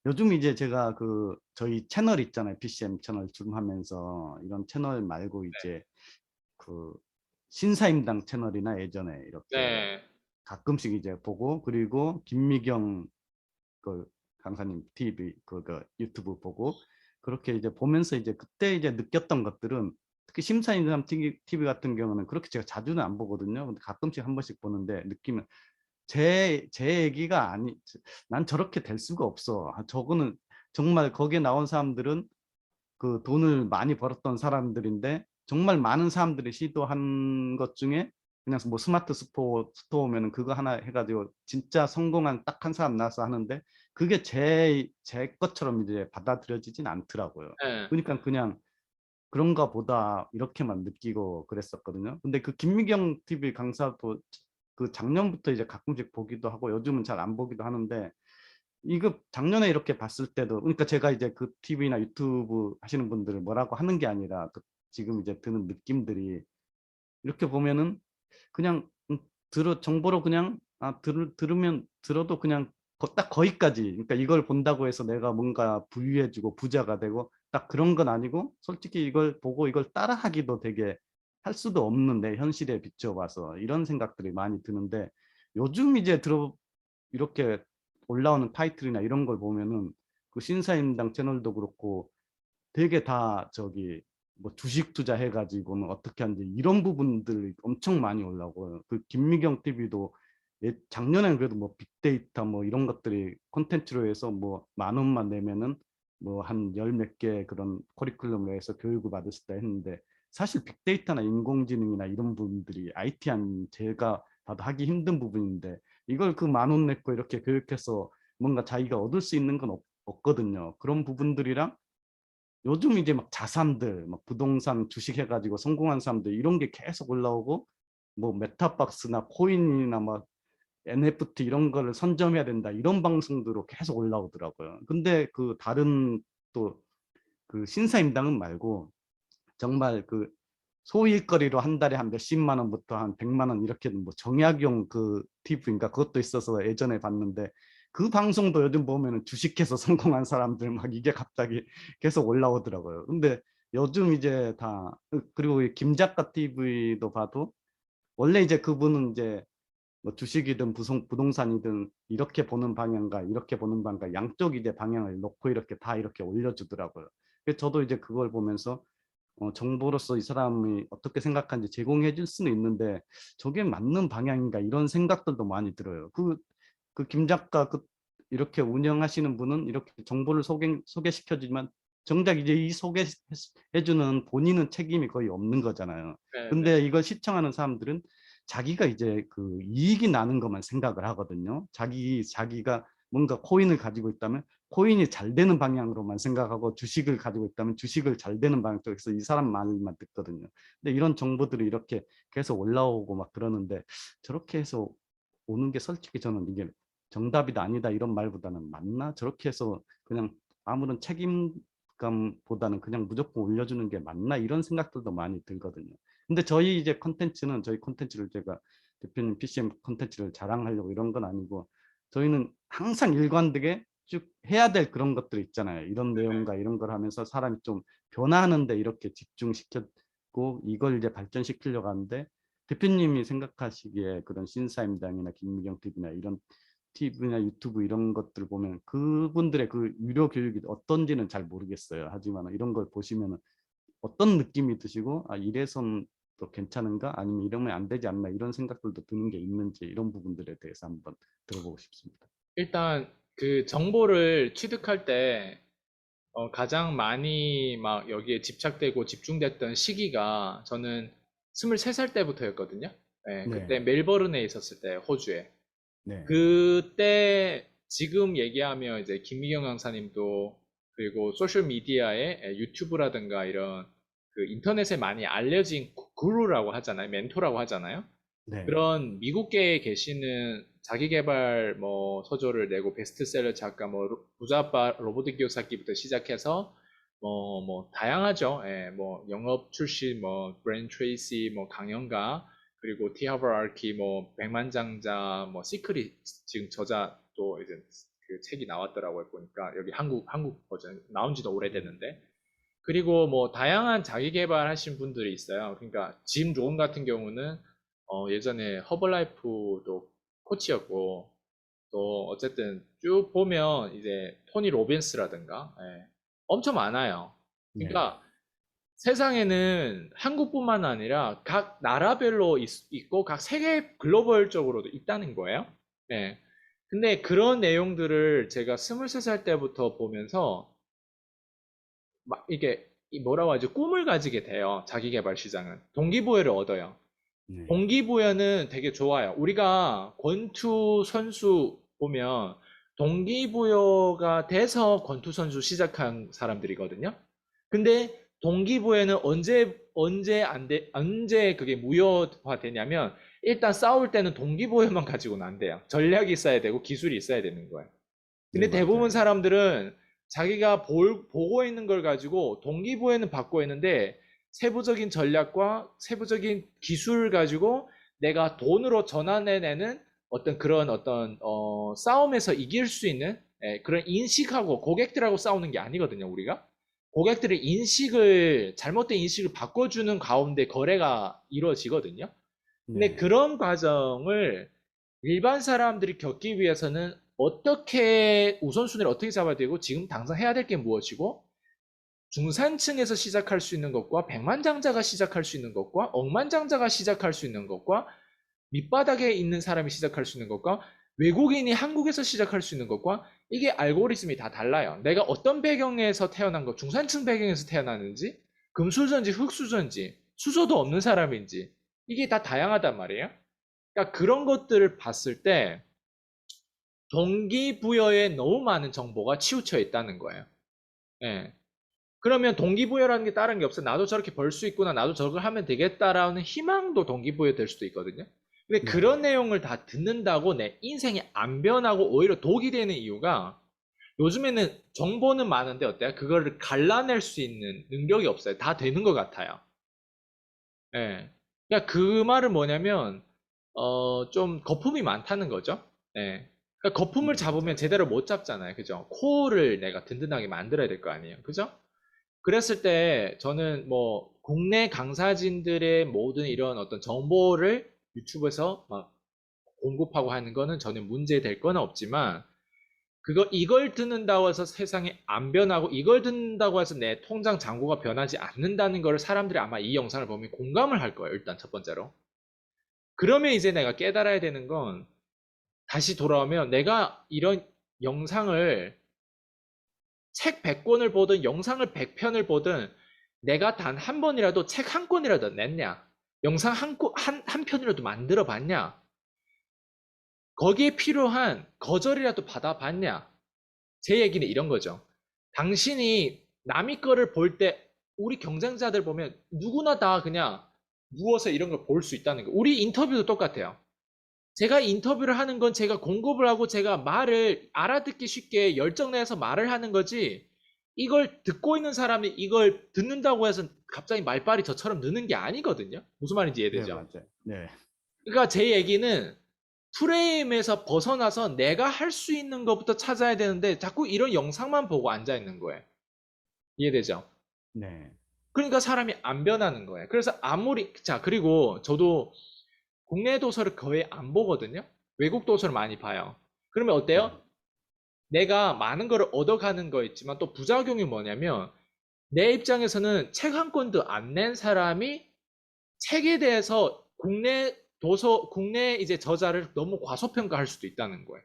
요즘 이제 제가 그 저희 채널 있잖아요. PCM 채널 줌 하면서 이런 채널 말고 이제 그 신사임당 채널이나 예전에 이렇게 네, 가끔씩 이제 보고, 그리고 김미경 그 강사님 TV 그 유튜브 보고, 그렇게 이제 보면서 이제 그때 이제 느꼈던 것들은, 특히 심사임당 TV 같은 경우는 그렇게 제가 자주는 안 보거든요. 근데 가끔씩 한 번씩 보는데 느끼면, 제 얘기가 아니, 난 저렇게 될 수가 없어. 저거는 정말 거기에 나온 사람들은 그 돈을 많이 벌었던 사람들인데, 정말 많은 사람들이 시도한 것 중에 그냥 뭐 스마트 스토어면 그거 하나 해가지고 진짜 성공한 딱 한 사람 나서 하는데, 그게 제 것처럼 이제 받아들여지진 않더라고요. 네, 그러니까 그냥 그런가 보다 이렇게만 느끼고 그랬었거든요. 근데 그 김미경 TV 강사도 그 작년부터 이제 가끔씩 보기도 하고, 요즘은 잘 안 보기도 하는데, 이거 작년에 이렇게 봤을 때도, 그러니까 제가 이제 그 TV나 유튜브 하시는 분들을 뭐라고 하는 게 아니라, 그 지금 이제 드는 느낌들이, 이렇게 보면은 그냥 정보로 그냥 들으면 들어도 그냥 딱 거기까지. 그러니까 이걸 본다고 해서 내가 뭔가 부유해지고 부자가 되고 딱 그런 건 아니고, 솔직히 이걸 보고 이걸 따라하기도 되게 할 수도 없는 내 현실에 비춰봐서 이런 생각들이 많이 드는데, 요즘 이제 이렇게 올라오는 타이틀이나 이런 걸 보면은 그 신사임당 채널도 그렇고 되게 다 저기 뭐 주식 투자해가지고는 어떻게 하는지 이런 부분들 엄청 많이 올라오고요. 그 김미경 TV도 작년에는 그래도 뭐 빅데이터 뭐 이런 것들이 콘텐츠로 해서 뭐 10,000원만 내면은 뭐 한 열 몇 개 그런 커리큘럼을 해서 교육을 받을 수 있다 했는데, 사실 빅데이터나 인공지능이나 이런 부분들이 IT 한 제가 봐도 하기 힘든 부분인데, 이걸 그 10,000원 냈고 이렇게 교육해서 뭔가 자기가 얻을 수 있는 건 없거든요. 그런 부분들이랑 요즘 이제 막 자산들, 막 부동산 주식 해가지고 성공한 사람들 이런 게 계속 올라오고, 뭐 메타박스나 코인이나 막 NFT 이런 거를 선점해야 된다 이런 방송들로 계속 올라오더라고요. 근데 그 다른 또 그 신사임당은 말고, 정말 그 소일거리로 한 달에 한 몇십만 원부터 한 100만 원 이렇게, 뭐 정약용 그 TV인가 그것도 있어서 예전에 봤는데, 그 방송도 요즘 보면은 주식해서 성공한 사람들 막 이게 갑자기 계속 올라오더라고요. 근데 요즘 이제 다, 그리고 이 김작가 TV도 봐도, 원래 이제 그분은 이제 뭐 주식이든 부동산이든 이렇게 보는 방향과 이렇게 보는 방향과 양쪽 이제 방향을 놓고 이렇게 다 이렇게 올려주더라고요. 그래서 저도 이제 그걸 보면서 정보로서 이 사람이 어떻게 생각하는지 제공해 줄 수는 있는데, 저게 맞는 방향인가 이런 생각들도 많이 들어요. 그 김 작가 이렇게 운영하시는 분은 이렇게 정보를 소개시켜주지만, 정작 이제 이 소개해주는 본인은 책임이 거의 없는 거잖아요. 네, 네, 근데 이걸 시청하는 사람들은 자기가 이제 그 이익이 나는 것만 생각을 하거든요. 자기가 뭔가 코인을 가지고 있다면 코인이 잘 되는 방향으로만 생각하고, 주식을 가지고 있다면 주식을 잘 되는 방향 쪽에서 이 사람 말만 듣거든요. 근데 이런 정보들이 이렇게 계속 올라오고 막 그러는데, 저렇게 해서 오는 게 솔직히 저는 이게 정답이다 아니다 이런 말보다는, 맞나? 저렇게 해서 그냥 아무런 책임감보다는 그냥 무조건 올려주는 게 맞나? 이런 생각들도 많이 들거든요. 근데 저희 콘텐츠를 제가 대표님 PCM 콘텐츠를 자랑하려고 이런 건 아니고, 저희는 항상 일관되게 쭉 해야 될 그런 것들 있잖아요. 이런 내용과 이런 걸 하면서 사람이 좀 변화하는데 이렇게 집중시켰고, 이걸 이제 발전시키려고 하는데, 대표님이 생각하시기에 그런 신사임당이나 김미경 TV나 이런 TV나 유튜브 이런 것들 보면 그분들의 그 유료 교육이 어떤지는 잘 모르겠어요. 하지만 이런 걸 보시면 어떤 느낌이 드시고, 이래선 또 괜찮은가? 아니면 이러면 안 되지 않나? 이런 생각들도 드는 게 있는지, 이런 부분들에 대해서 한번 들어보고 싶습니다. 일단 그 정보를 취득할 때 가장 많이 막 여기에 집착되고 집중됐던 시기가 저는 23살 때부터였거든요. 네, 그때 네, 멜버른에 있었을 때, 호주에. 네, 그때 지금 얘기하면 이제 김미경 강사님도, 그리고 소셜 미디어에 유튜브라든가 이런 그 인터넷에 많이 알려진 구루라고 하잖아요. 멘토라고 하잖아요. 네, 그런 미국계에 계시는 자기계발 뭐 서적을 내고 베스트셀러 작가, 뭐 부자빠 로버트 기요사키부터 시작해서 뭐 다양하죠. 예, 뭐 영업 출신, 뭐 브랜 트레이시, 뭐 강연가, 그리고 티 하버 아키, 뭐 백만장자, 뭐 시크릿 지금 저자 또 이제 그 책이 나왔더라고요. 보니까 여기 한국 버전 나온 지도 오래됐는데. 그리고 뭐 다양한 자기 개발하신 분들이 있어요. 그러니까 짐 론 같은 경우는 예전에 허벌라이프도 코치였고, 또 어쨌든 쭉 보면 이제 토니 로빈스라든가 엄청 많아요. 네. 그러니까 세상에는 한국뿐만 아니라 각 나라별로 있고 각 세계 글로벌적으로도 있다는 거예요. 네. 근데 그런 내용들을 제가 23살 때부터 보면서 막 이게 뭐라고 하죠? 꿈을 가지게 돼요. 자기계발 시장은. 동기부여를 얻어요. 네. 동기부여는 되게 좋아요. 우리가 권투 선수 보면 동기부여가 돼서 권투 선수 시작한 사람들이거든요. 근데 동기부여는 언제 그게 무효화 되냐면, 일단 싸울 때는 동기부여만 가지고는 안 돼요. 전략이 있어야 되고 기술이 있어야 되는 거예요. 네, 근데 대부분 맞아요. 사람들은 자기가 보고 있는 걸 가지고 동기부여는 받고 있는데, 세부적인 전략과 세부적인 기술을 가지고 내가 돈으로 전환해내는 어떤 싸움에서 이길 수 있는 그런 인식하고 고객들하고 싸우는 게 아니거든요, 우리가. 고객들의 잘못된 인식을 바꿔주는 가운데 거래가 이루어지거든요. 근데 네. 그런 과정을 일반 사람들이 겪기 위해서는 어떻게 우선순위를 어떻게 잡아야 되고, 지금 당장 해야 될 게 무엇이고, 중산층에서 시작할 수 있는 것과 백만장자가 시작할 수 있는 것과 억만장자가 시작할 수 있는 것과 밑바닥에 있는 사람이 시작할 수 있는 것과 외국인이 한국에서 시작할 수 있는 것과, 이게 알고리즘이 다 달라요. 내가 어떤 배경에서 태어난 거, 중산층 배경에서 태어났는지, 금수저인지 흙수저인지, 수저도 없는 사람인지, 이게 다 다양하단 말이에요. 그러니까 그런 것들을 봤을 때 동기부여에 너무 많은 정보가 치우쳐 있다는 거예요. 예. 그러면 동기부여라는 게 다른 게 없어. 나도 저렇게 벌 수 있구나. 나도 저걸 하면 되겠다라는 희망도 동기부여 될 수도 있거든요. 근데 네. 그런 내용을 다 듣는다고 내 인생이 안 변하고 오히려 독이 되는 이유가, 요즘에는 정보는 많은데 어때요? 그거를 갈라낼 수 있는 능력이 없어요. 다 되는 것 같아요. 예. 그러니까 그 말은 뭐냐면, 좀 거품이 많다는 거죠. 예. 그러니까 거품을 네, 잡으면 맞아요. 제대로 못 잡잖아요. 그죠? 코어를 내가 든든하게 만들어야 될 거 아니에요. 그죠? 그랬을 때 저는 뭐 국내 강사진들의 모든 이런 어떤 정보를 유튜브에서 막 공급하고 하는 거는 저는 문제될 건 없지만, 이걸 듣는다고 해서 세상이 안 변하고, 이걸 듣는다고 해서 내 통장 잔고가 변하지 않는다는 걸 사람들이 아마 이 영상을 보면 공감을 할 거예요. 일단 첫 번째로. 그러면 이제 내가 깨달아야 되는 건, 다시 돌아오면 내가 이런 영상을, 책 100권을 보든 영상을 100편을 보든 내가 단 한 번이라도 책 한 권이라도 냈냐? 영상 한 편이라도 만들어 봤냐? 거기에 필요한 거절이라도 받아봤냐? 제 얘기는 이런 거죠. 당신이 남의 거를 볼 때, 우리 경쟁자들 보면 누구나 다 그냥 누워서 이런 걸 볼 수 있다는 거. 우리 인터뷰도 똑같아요. 제가 인터뷰를 하는 건 제가 공급을 하고 제가 말을 알아듣기 쉽게 열정 내서 말을 하는 거지, 이걸 듣고 있는 사람이 이걸 듣는다고 해서 갑자기 말빨이 저처럼 느는 게 아니거든요. 무슨 말인지 네, 이해되죠? 맞아요. 네. 그러니까 제 얘기는 프레임에서 벗어나서 내가 할 수 있는 것부터 찾아야 되는데, 자꾸 이런 영상만 보고 앉아 있는 거예요. 이해되죠? 네. 그러니까 사람이 안 변하는 거예요. 그래서 그리고 저도 국내 도서를 거의 안 보거든요. 외국 도서를 많이 봐요. 그러면 네. 어때요? 내가 많은 거를 얻어가는 거 있지만 또 부작용이 뭐냐면, 내 입장에서는 책 한 권도 안 낸 사람이 책에 대해서 국내 이제 저자를 너무 과소평가할 수도 있다는 거예요.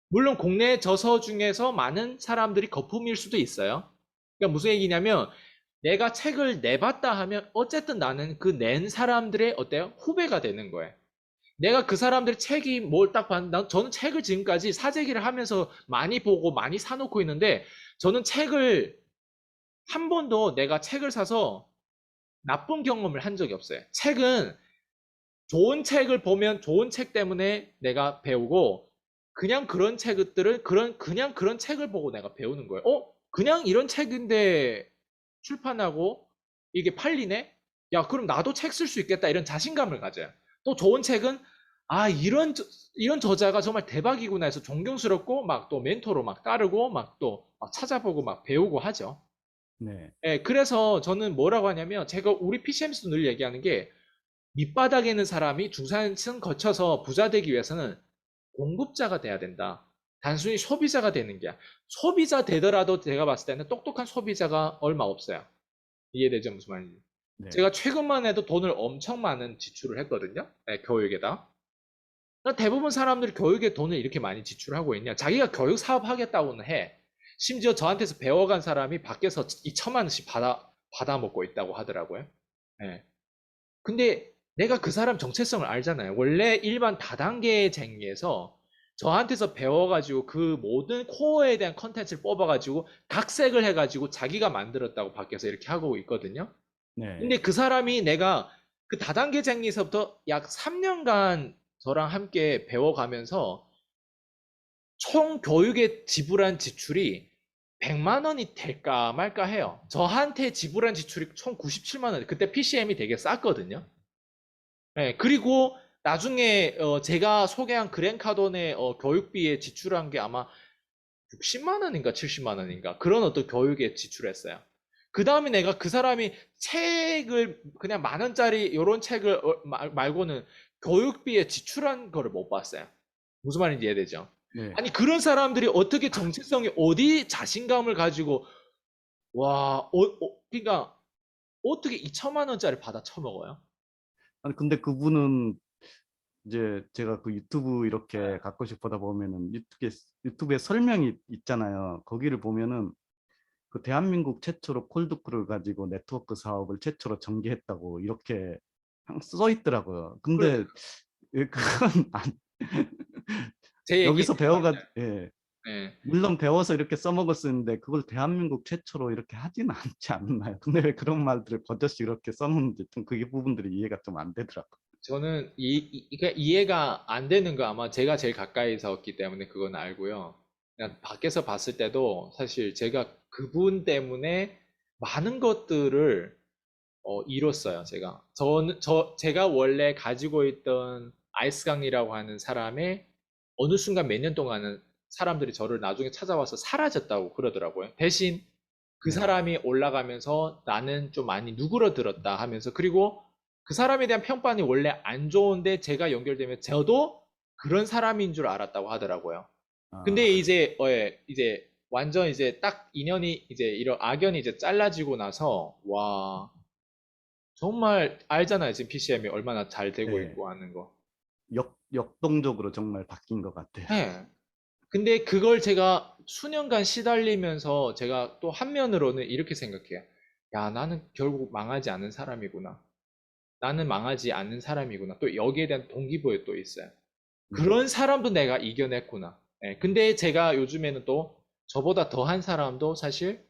물론 국내 저서 중에서 많은 사람들이 거품일 수도 있어요. 그러니까 무슨 얘기냐면, 내가 책을 내봤다 하면 어쨌든 나는 그 낸 사람들의 어때요? 후배가 되는 거예요. 내가 그 사람들의 책이 뭘 딱 봤는데, 저는 책을 지금까지 사재기를 하면서 많이 보고 많이 사놓고 있는데, 저는 책을 한 번도 내가 책을 사서 나쁜 경험을 한 적이 없어요. 책은 좋은 책을 보면 좋은 책 때문에 내가 배우고, 그냥 그런 책들을 그냥 그런 책을 보고 내가 배우는 거예요. 그냥 이런 책인데 출판하고 이게 팔리네? 야, 그럼 나도 책 쓸 수 있겠다, 이런 자신감을 가져요. 또 좋은 책은 아, 이런 저자가 정말 대박이구나 해서 존경스럽고 막 또 멘토로 막 따르고 막 또 막 찾아보고 막 배우고 하죠. 네. 예, 그래서 저는 뭐라고 하냐면 제가 우리 PCM에서도 늘 얘기하는 게 밑바닥에 있는 사람이 중산층 거쳐서 부자 되기 위해서는 공급자가 돼야 된다. 단순히 소비자가 되는 게 아니라 소비자 되더라도 제가 봤을 때는 똑똑한 소비자가 얼마 없어요. 이해되죠? 무슨 말인지. 네. 제가 최근만 해도 돈을 엄청 많은 지출을 했거든요. 네, 교육에다. 그러니까 대부분 사람들이 교육에 돈을 이렇게 많이 지출하고 있냐? 자기가 교육 사업 하겠다고는 해. 심지어 저한테서 배워간 사람이 밖에서 2천만 원씩 받아 먹고 있다고 하더라고요. 예. 근데 내가 그 사람 정체성을 알잖아요. 원래 일반 다단계쟁이에서 저한테서 배워가지고 그 모든 코어에 대한 컨텐츠를 뽑아가지고 각색을 해가지고 자기가 만들었다고 밖에서 이렇게 하고 있거든요. 네. 근데 그 사람이 내가 그 다단계쟁이에서부터 약 3년간 저랑 함께 배워가면서 총 교육에 지불한 지출이 100만 원이 될까 말까 해요. 저한테 지불한 지출이 총 97만 원. 그때 PCM이 되게 쌌거든요. 네, 그리고 나중에 제가 소개한 그랜카돈의 교육비에 지출한 게 아마 60만 원인가 70만 원인가 그런 어떤 교육에 지출했어요. 그 다음에 내가 그 사람이 책을 그냥 만 원짜리 이런 책을 말고는 교육비에 지출한 거를 못 봤어요. 무슨 말인지 이해되죠? 네. 아니 그런 사람들이 어떻게 정체성이 어디 자신감을 가지고 그러니까 어떻게 2천만 원짜리 받아 처먹어요? 아니 근데 그분은 이제 제가 그 유튜브 이렇게 가끔씩 보다 보면은 유튜브에 설명이 있잖아요. 거기를 보면은 그 대한민국 최초로 콜드콜을 가지고 네트워크 사업을 최초로 전개했다고 이렇게 써 있더라고요. 근데 그러니까 그건 안, 제 얘기 여기서 배워가 예. 예. 물론 배워서 이렇게 써먹을 수 있는데 그걸 대한민국 최초로 이렇게 하지는 않지 않나요? 근데 왜 그런 말들을 버젓이 이렇게 써놓는지 좀 그게 부분들이 이해가 좀 안 되더라고요. 저는 그러니까 이해가 안 되는 거 아마 제가 제일 가까이서 왔기 때문에 그건 알고요. 그냥 밖에서 봤을 때도 사실 제가 그분 때문에 많은 것들을 잃었어요, 제가. 제가 원래 가지고 있던 아이스강이라고 하는 사람의 어느 순간 몇 년 동안은 사람들이 저를 나중에 찾아와서 사라졌다고 그러더라고요. 대신 그 네. 사람이 올라가면서 나는 좀 많이 누그러들었다 하면서 그리고 그 사람에 대한 평판이 원래 안 좋은데 제가 연결되면 저도 그런 사람인 줄 알았다고 하더라고요. 아, 근데 이제 완전 이제 딱 인연이 이제 이런 악연이 이제 잘라지고 나서 와 정말 알잖아요. 지금 PCM이 얼마나 잘 되고 네. 있고 하는 거. 역동적으로 정말 바뀐 것 같아요. 네. 근데 그걸 제가 수년간 시달리면서 제가 또 한면으로는 이렇게 생각해요. 야, 나는 결국 망하지 않은 사람이구나. 나는 망하지 않는 사람이구나. 또 여기에 대한 동기부여 또 있어요. 네. 그런 사람도 내가 이겨냈구나. 예, 근데 제가 요즘에는 또 저보다 더한 사람도 사실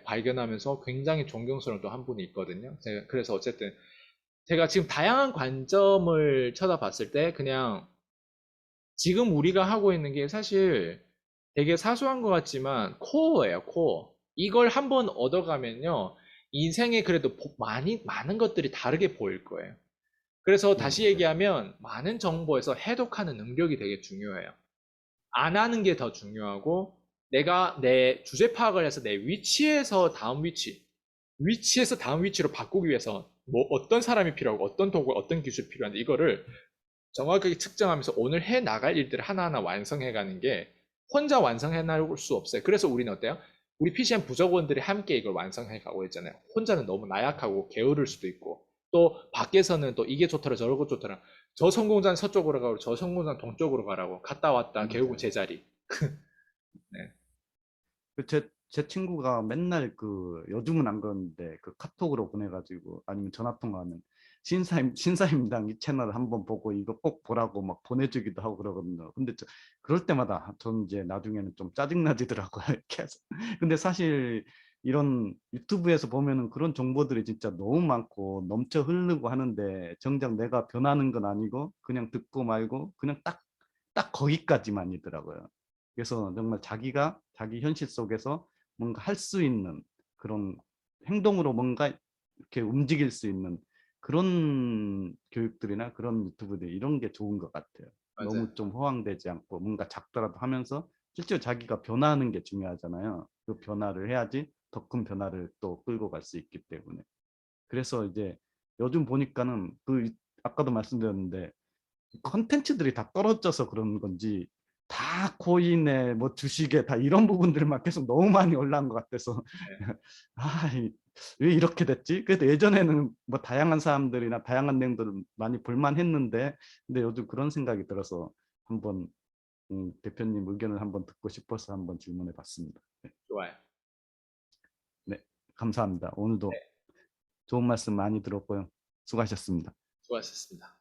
발견하면서 굉장히 존경스러운 또 한 분이 있거든요. 그래서 어쨌든 제가 지금 다양한 관점을 쳐다봤을 때 그냥 지금 우리가 하고 있는 게 사실 되게 사소한 것 같지만 코어예요, 코어. 이걸 한번 얻어가면요. 인생에 그래도 많은 것들이 다르게 보일 거예요. 그래서 네, 다시 맞아요. 얘기하면 많은 정보에서 해독하는 능력이 되게 중요해요. 안 하는 게 더 중요하고 내가 내 주제 파악을 해서 내 위치에서 다음 위치로 바꾸기 위해서 뭐 어떤 사람이 필요하고 어떤 도구, 어떤 기술이 필요한데 이거를 정확하게 측정하면서 오늘 해 나갈 일들을 하나하나 완성해 가는 게 혼자 완성해 나갈 수 없어요. 그래서 우리는 어때요? 우리 PCM 부족원들이 함께 이걸 완성해 가고 있잖아요. 혼자는 너무 나약하고 게으를 수도 있고 또 밖에서는 또 이게 좋더라 저러고 좋더라 저 성공자는 서쪽으로 가고 저 성공자는 동쪽으로 가라고 갔다 왔다 결국 맞아요. 제자리. 네. 제 친구가 맨날 그 요즘은 안 그러는데 그 카톡으로 보내가지고 아니면 전화 통화하면 신사임당 이 채널 한번 보고 이거 꼭 보라고 막 보내주기도 하고 그러거든요. 근데 그럴 때마다 전 이제 나중에는 좀 짜증나지더라고요. 이렇게 해서. 근데 사실 이런 유튜브에서 보면은 그런 정보들이 진짜 너무 많고 넘쳐 흐르고 하는데 정작 내가 변하는 건 아니고 그냥 듣고 말고 그냥 딱 거기까지만이더라고요. 그래서 정말 자기가 자기 현실 속에서 뭔가 할 수 있는 그런 행동으로 뭔가 이렇게 움직일 수 있는 그런 교육들이나 그런 유튜브들 이런 게 좋은 것 같아요. 맞아요. 너무 좀 허황되지 않고 뭔가 작더라도 하면서 실제로 자기가 변화하는 게 중요하잖아요. 그 변화를 해야지 더 큰 변화를 또 끌고 갈 수 있기 때문에. 그래서 이제 요즘 보니까는 그 아까도 말씀드렸는데 컨텐츠들이 다 떨어져서 그런 건지 다 코인에 뭐 주식에 다 이런 부분들만 계속 너무 많이 올라온 것 같아서 네. 아, 왜 이렇게 됐지? 그래도 예전에는 뭐 다양한 사람들이나 다양한 내용들을 많이 볼만했는데 근데 요즘 그런 생각이 들어서 한번 대표님 의견을 한번 듣고 싶어서 한번 질문해 봤습니다. 네, 좋아요. 네, 감사합니다. 오늘도 네, 좋은 말씀 많이 들었고요. 수고하셨습니다. 수고하셨습니다.